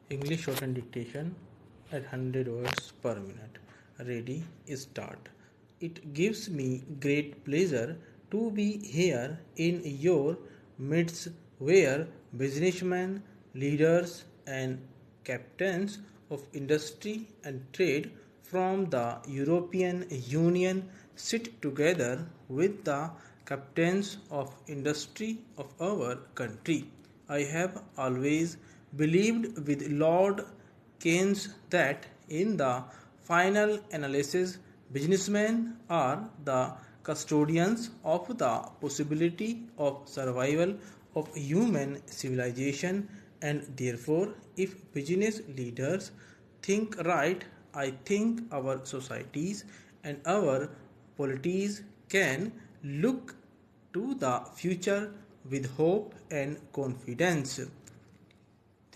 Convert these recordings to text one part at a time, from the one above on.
English Shorthand Dictation at 100 words per minute. Ready, start. It gives me great pleasure to be here in your midst where businessmen, leaders and captains of industry and trade from the European Union sit together with the captains of industry of our country. I have always believed with Lord Keynes that in the final analysis, businessmen are the custodians of the possibility of survival of human civilization, and therefore, if business leaders think right, I think our societies and our polities can look to the future with hope and confidence.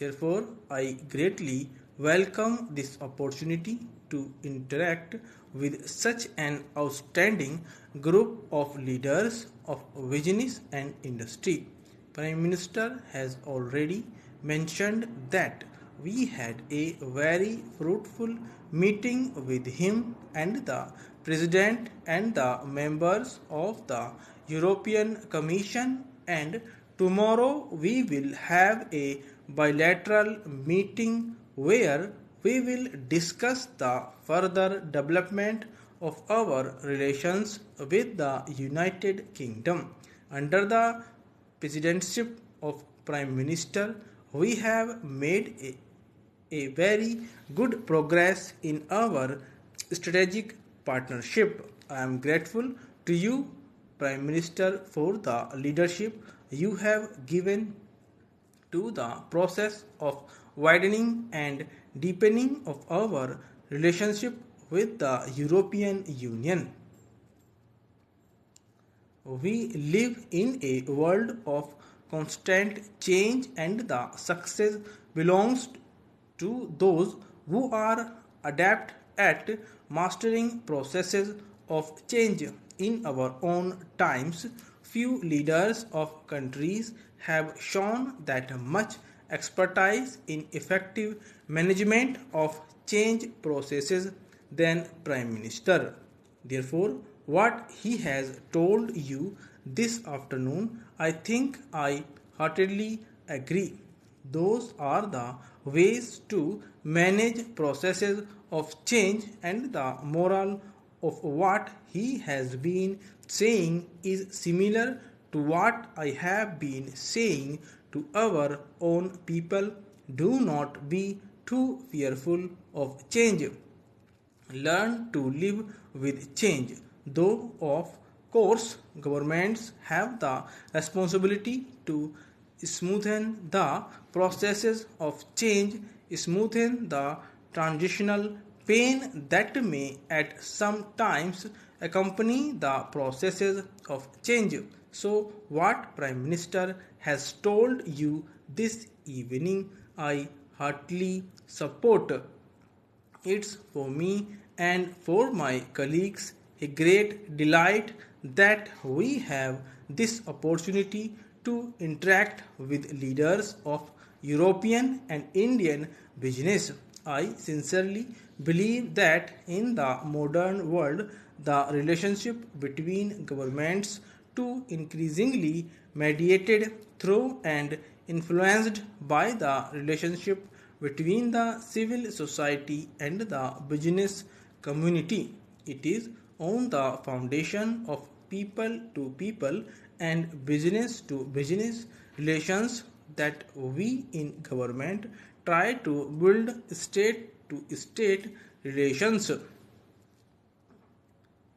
Therefore, I greatly welcome this opportunity to interact with such an outstanding group of leaders of business and industry. Prime Minister has already mentioned that we had a very fruitful meeting with him and the President and the members of the European Commission, and tomorrow we will have a bilateral meeting where we will discuss the further development of our relations with the United Kingdom. Under the presidency of Prime Minister, we have made a very good progress in our strategic partnership. I am grateful to you, Prime Minister, for the leadership you have given to the process of widening and deepening of our relationship with the European Union. We live in a world of constant change, and the success belongs to those who are adept at mastering processes of change. In our own times, few leaders of countries have shown that much expertise in effective management of change processes than Prime Minister. Therefore, what he has told you this afternoon, I think I heartily agree. Those are the ways to manage processes of change, and the moral of what he has been saying is similar to what I have been saying to our own people. Do not be too fearful of change. Learn to live with change. Though, of course, governments have the responsibility to smoothen the processes of change, smoothen the transitional pain that may at some times accompany the processes of change. So, what Prime Minister has told you this evening, I heartily support. It's for me and for my colleagues a great delight that we have this opportunity to interact with leaders of European and Indian business. I sincerely believe that in the modern world, the relationship between governments too increasingly mediated through and influenced by the relationship between the civil society and the business community. It is on the foundation of people to people and business to business relations that we in government try to build state to state relations.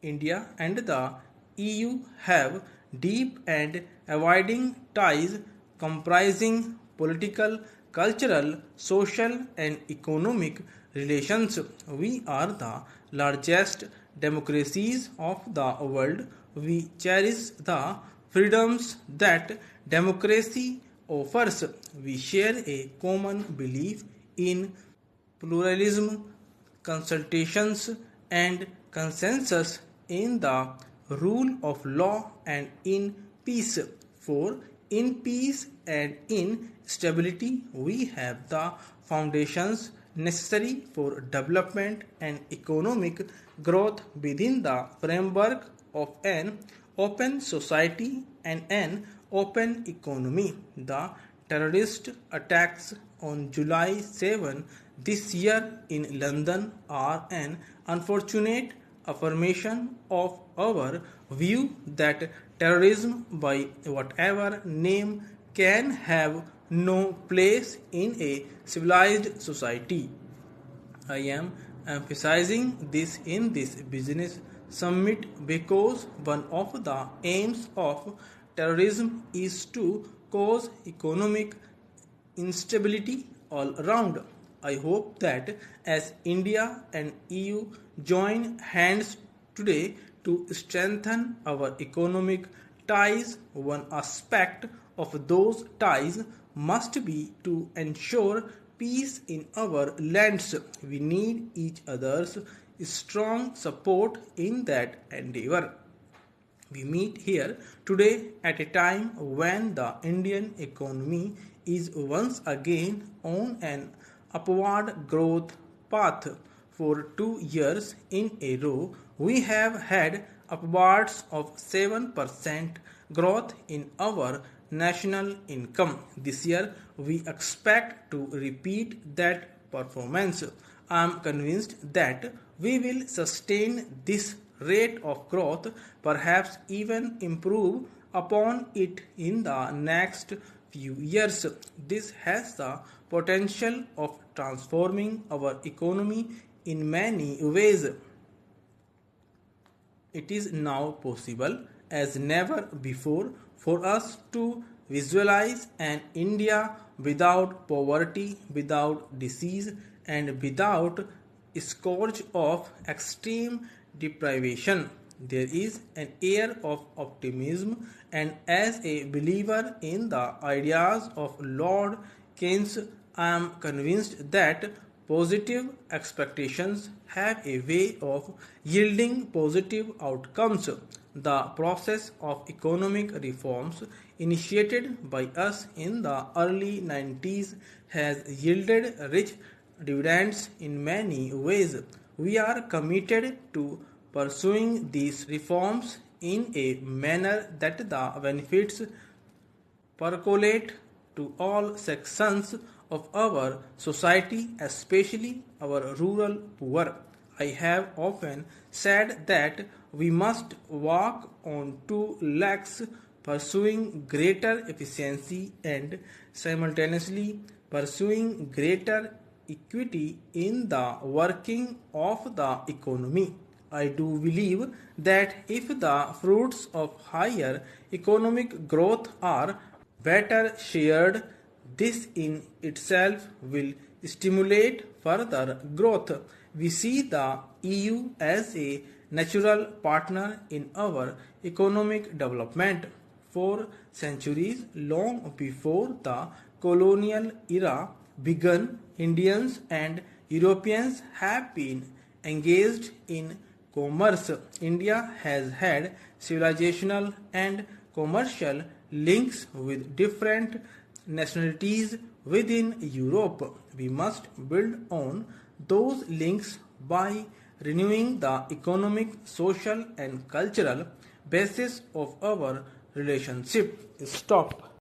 India and the EU have deep and abiding ties comprising political, cultural, social, and economic relations. We are the largest democracies of the world. We cherish the freedoms that democracy offers. We share a common belief in pluralism, consultations, and consensus, in the rule of law, and in peace. For in peace and in stability, we have the foundations necessary for development and economic growth within the framework of an open society and an open economy. The terrorist attacks on July 7 this year in London are an unfortunate affirmation of our view that terrorism, by whatever name, can have no place in a civilized society. I am emphasizing this in this business summit because one of the aims of terrorism is to cause economic instability all around. I hope that as India and EU join hands today to strengthen our economic ties, one aspect of those ties must be to ensure peace in our lands. We need each other's strong support in that endeavor. We meet here today at a time when the Indian economy is once again on an upward growth path. For 2 years in a row, we have had upwards of 7% growth in our national income. This year, we expect to repeat that performance. I am convinced that we will sustain this rate of growth, perhaps even improve upon it in the next few years. This has the potential of transforming our economy in many ways. It is now possible as never before for us to visualize an India without poverty, without disease, and without scourge of extreme deprivation. There is an air of optimism, and as a believer in the ideas of Lord Keynes, I am convinced that positive expectations have a way of yielding positive outcomes. The process of economic reforms initiated by us in the early 90s has yielded rich dividends in many ways. We are committed to pursuing these reforms in a manner that the benefits percolate to all sections of our society, especially our rural poor. I have often said that we must walk on two legs, pursuing greater efficiency and simultaneously pursuing greater equity in the working of the economy. I do believe that if the fruits of higher economic growth are better shared, this in itself will stimulate further growth. We see the EU as a natural partner in our economic development. For centuries, long before the colonial era began, Indians and Europeans have been engaged in commerce. India has had civilizational and commercial links with different nationalities within Europe. We must build on those links by renewing the economic, social, and cultural basis of our relationship. Stop.